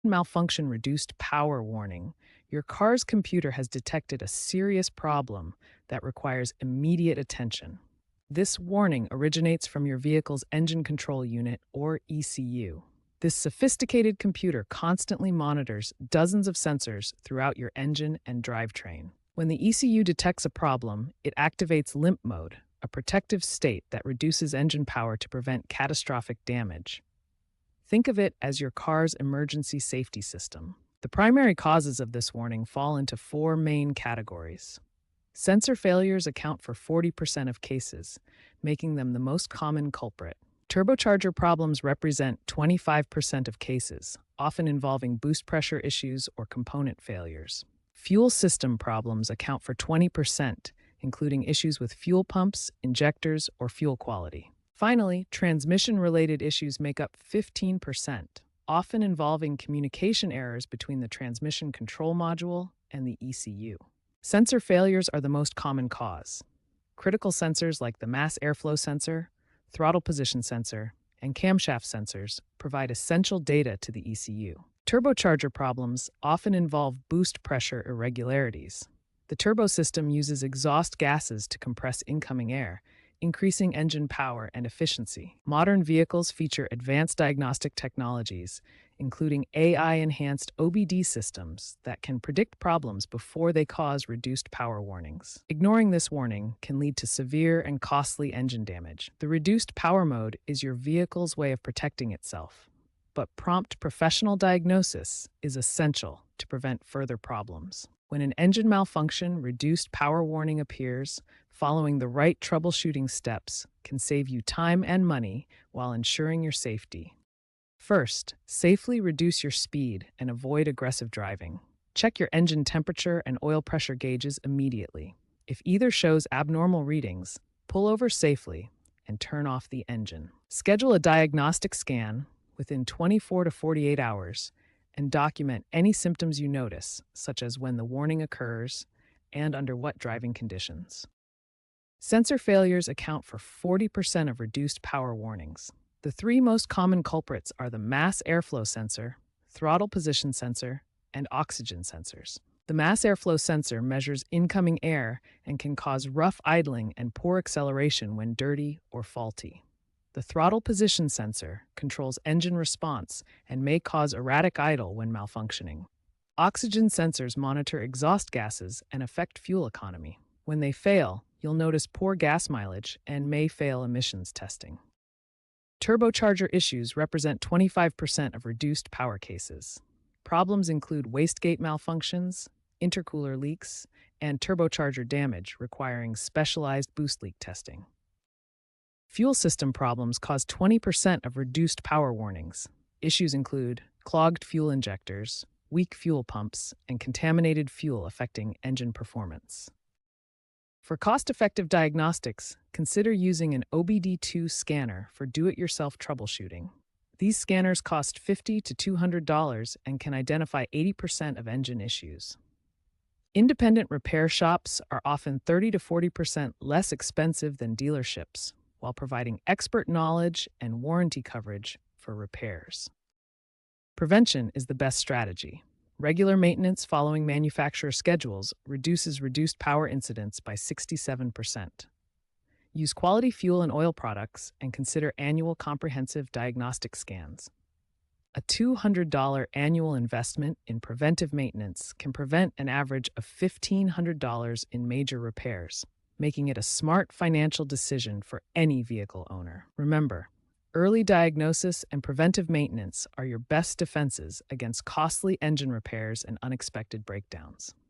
malfunction reduced power warning. Your car's computer has detected a serious problem that requires immediate attention. This warning originates from your vehicle's engine control unit, or ECU. This sophisticated computer constantly monitors dozens of sensors throughout your engine and drivetrain. When the ECU detects a problem, it activates limp mode, a protective state that reduces engine power to prevent catastrophic damage. Think of it as your car's emergency safety system. The primary causes of this warning fall into four main categories. Sensor failures account for 40% of cases, making them the most common culprit. Turbocharger problems represent 25% of cases, often involving boost pressure issues or component failures. Fuel system problems account for 20%, including issues with fuel pumps, injectors, or fuel quality. Finally, transmission-related issues make up 15%, often involving communication errors between the transmission control module and the ECU. Sensor failures are the most common cause. Critical sensors like the mass airflow sensor, throttle position sensor, and camshaft sensors provide essential data to the ECU. Turbocharger problems often involve boost pressure irregularities. The turbo system uses exhaust gases to compress incoming air, increasing engine power and efficiency. Modern vehicles feature advanced diagnostic technologies, including AI-enhanced OBD systems that can predict problems before they cause reduced power warnings. Ignoring this warning can lead to severe and costly engine damage. The reduced power mode is your vehicle's way of protecting itself, but prompt professional diagnosis is essential to prevent further problems. When an engine malfunction, reduced power warning appears, following the right troubleshooting steps can save you time and money while ensuring your safety. First, safely reduce your speed and avoid aggressive driving. Check your engine temperature and oil pressure gauges immediately. If either shows abnormal readings, pull over safely and turn off the engine. Schedule a diagnostic scan within 24 to 48 hours and document any symptoms you notice, such as when the warning occurs and under what driving conditions. Sensor failures account for 40% of reduced power warnings. The three most common culprits are the mass airflow sensor, throttle position sensor, and oxygen sensors. The mass airflow sensor measures incoming air and can cause rough idling and poor acceleration when dirty or faulty. The throttle position sensor controls engine response and may cause erratic idle when malfunctioning. Oxygen sensors monitor exhaust gases and affect fuel economy. When they fail, you'll notice poor gas mileage and may fail emissions testing. Turbocharger issues represent 25% of reduced power cases. Problems include wastegate malfunctions, intercooler leaks, and turbocharger damage requiring specialized boost leak testing. Fuel system problems cause 20% of reduced power warnings. Issues include clogged fuel injectors, weak fuel pumps, and contaminated fuel affecting engine performance. For cost-effective diagnostics, consider using an OBD2 scanner for do-it-yourself troubleshooting. These scanners cost $50 to $200 and can identify 80% of engine issues. Independent repair shops are often 30 to 40% less expensive than dealerships, while providing expert knowledge and warranty coverage for repairs. Prevention is the best strategy. Regular maintenance following manufacturer schedules reduces reduced power incidents by 67%. Use quality fuel and oil products and consider annual comprehensive diagnostic scans. A $200 annual investment in preventive maintenance can prevent an average of $1,500 in major repairs, making it a smart financial decision for any vehicle owner. Remember, early diagnosis and preventive maintenance are your best defenses against costly engine repairs and unexpected breakdowns.